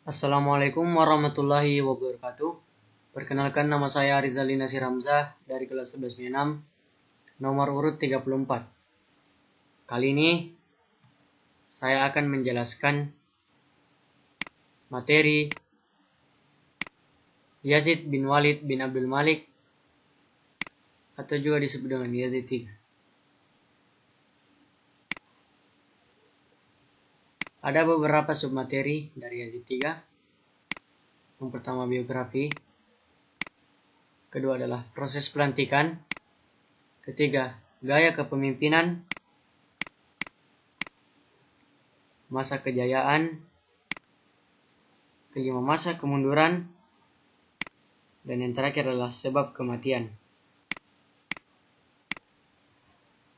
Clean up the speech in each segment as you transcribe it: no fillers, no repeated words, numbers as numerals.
Assalamualaikum warahmatullahi wabarakatuh. Perkenalkan, nama saya Rizalina Siramzah dari kelas 11B6, nomor urut 34. Kali ini saya akan menjelaskan materi Yazid bin Walid bin Abdul Malik atau juga disebut dengan Yazid III. Ada beberapa submateri dari Yazid III. Yang pertama biografi, kedua adalah proses pelantikan, ketiga gaya kepemimpinan, masa kejayaan, kelima masa kemunduran, dan yang terakhir adalah sebab kematian.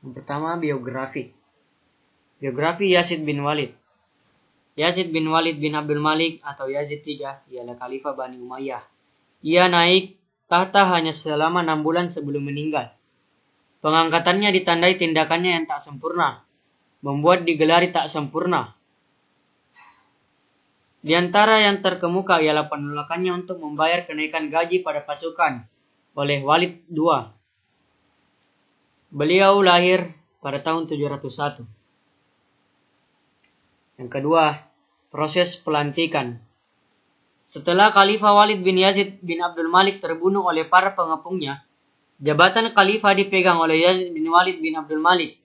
Yang pertama biografi. Biografi Yazid bin Walid. Yazid bin Walid bin Abdul Malik atau Yazid III ialah Khalifah Bani Umayyah. Ia naik tahta hanya selama 6 bulan sebelum meninggal. Pengangkatannya ditandai tindakannya yang tak sempurna, membuat digelari tak sempurna. Di antara yang terkemuka ialah penolakannya untuk membayar kenaikan gaji pada pasukan oleh Walid II. Beliau lahir pada tahun 701. Yang kedua, proses pelantikan. Setelah Khalifah Walid bin Yazid bin Abdul Malik terbunuh oleh para pengepungnya, jabatan Khalifah dipegang oleh Yazid bin Walid bin Abdul Malik.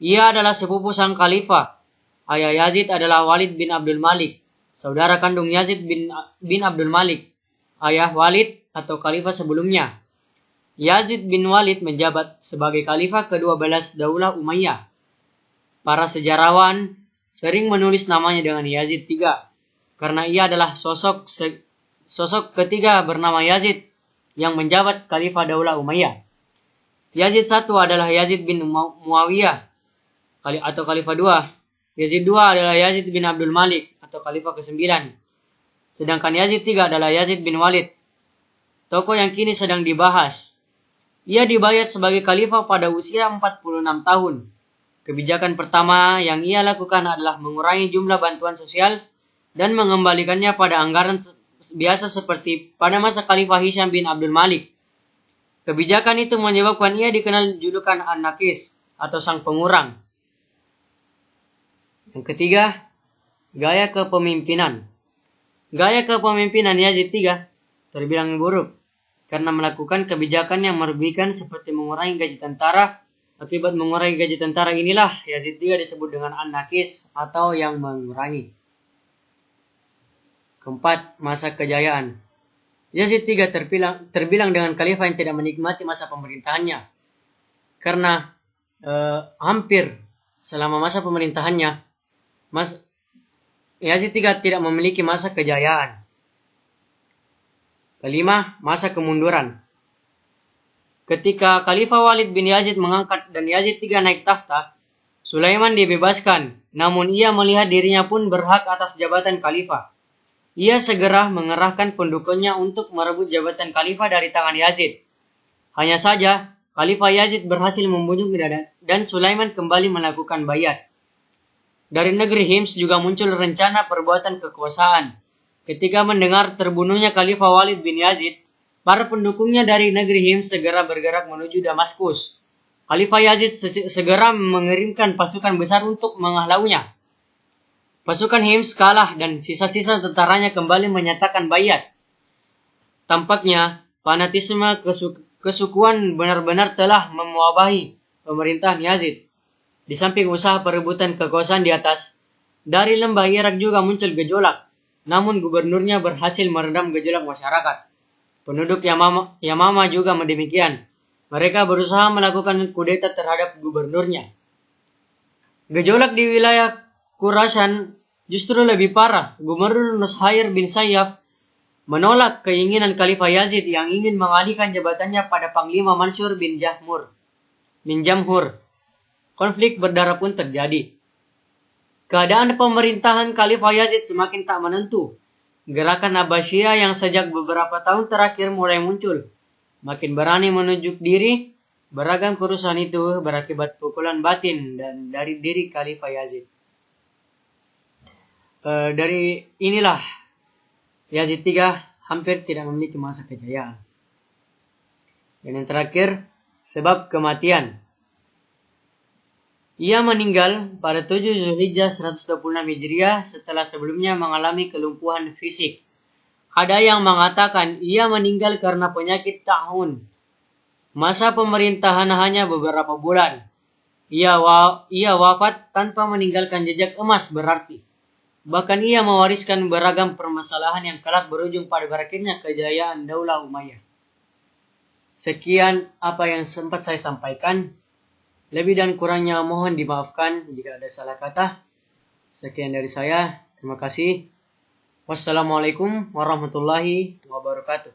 Ia adalah sepupu sang Khalifah. Ayah Yazid adalah Walid bin Abdul Malik, saudara kandung Yazid bin Abdul Malik, ayah Walid atau Khalifah sebelumnya. Yazid bin Walid menjabat sebagai Khalifah ke-12 Daulah Umayyah. Para sejarawan sering menulis namanya dengan Yazid III karena ia adalah sosok ketiga bernama Yazid yang menjabat Khalifah Daulah Umayyah. Yazid I adalah Yazid bin Muawiyah atau Khalifah II. Yazid II adalah Yazid bin Abdul Malik atau Khalifah ke-9. Sedangkan Yazid III adalah Yazid bin Walid, tokoh yang kini sedang dibahas. Ia dibayat sebagai Khalifah pada usia 46 tahun. Kebijakan pertama yang ia lakukan adalah mengurangi jumlah bantuan sosial dan mengembalikannya pada anggaran biasa seperti pada masa Khalifah Hisham bin Abdul Malik. Kebijakan itu menyebabkan ia dikenal julukan An-Nakis atau sang pengurang. Yang ketiga, gaya kepemimpinan. Gaya kepemimpinan Yazid III terbilang buruk karena melakukan kebijakan yang merugikan seperti mengurangi gaji tentara. Akibat mengurangi gaji tentara inilah Yazid III disebut dengan An-Nakis atau yang mengurangi. Keempat, masa kejayaan. Yazid III terbilang dengan khalifah yang tidak menikmati masa pemerintahannya. Karena hampir selama masa pemerintahannya, Yazid III tidak memiliki masa kejayaan. Kelima, masa kemunduran. Ketika Khalifah Walid bin Yazid mengangkat dan Yazid III naik tahta, Sulaiman dibebaskan, namun ia melihat dirinya pun berhak atas jabatan Khalifah. Ia segera mengerahkan pendukungnya untuk merebut jabatan Khalifah dari tangan Yazid. Hanya saja, Khalifah Yazid berhasil membunuh dan Sulaiman kembali melakukan baiat. Dari negeri Hims juga muncul rencana perbuatan kekuasaan. Ketika mendengar terbunuhnya Khalifah Walid bin Yazid, para pendukungnya dari negeri Hims segera bergerak menuju Damaskus. Khalifah Yazid segera mengirimkan pasukan besar untuk menghalaunya. Pasukan Hims kalah dan sisa-sisa tentaranya kembali menyatakan baiat. Tampaknya fanatisme kesukuan benar-benar telah mewabahi pemerintahan Yazid. Di samping usaha perebutan kekuasaan di atas, dari lembah Irak juga muncul gejolak. Namun gubernurnya berhasil meredam gejolak masyarakat. Penduduk Yamama juga demikian. Mereka berusaha melakukan kudeta terhadap gubernurnya. Gejolak di wilayah Khurasan justru lebih parah. Gubernur Nushair bin Sayyaf menolak keinginan Khalifah Yazid yang ingin mengalihkan jabatannya pada Panglima Mansur bin Jamhur. Konflik berdarah pun terjadi. Keadaan pemerintahan Khalifah Yazid semakin tak menentu. Gerakan Abbasiyah yang sejak beberapa tahun terakhir mulai muncul, makin berani menunjuk diri. Beragam kerusuhan itu berakibat pukulan batin dan dari diri Khalifah Yazid. Dari inilah Yazid III hampir tidak memiliki masa kejayaan. Dan yang terakhir, sebab kematian. Ia meninggal pada 7 Zulhijjah 126 Hijriah setelah sebelumnya mengalami kelumpuhan fisik. Ada yang mengatakan ia meninggal karena penyakit tahun. Masa pemerintahan hanya beberapa bulan. Ia wafat tanpa meninggalkan jejak emas berarti. Bahkan ia mewariskan beragam permasalahan yang kelak berujung pada berakhirnya kejayaan Daulah Umayyah. Sekian apa yang sempat saya sampaikan. Lebih dan kurangnya mohon dimaafkan jika ada salah kata. Sekian dari saya. Terima kasih. Wassalamualaikum warahmatullahi wabarakatuh.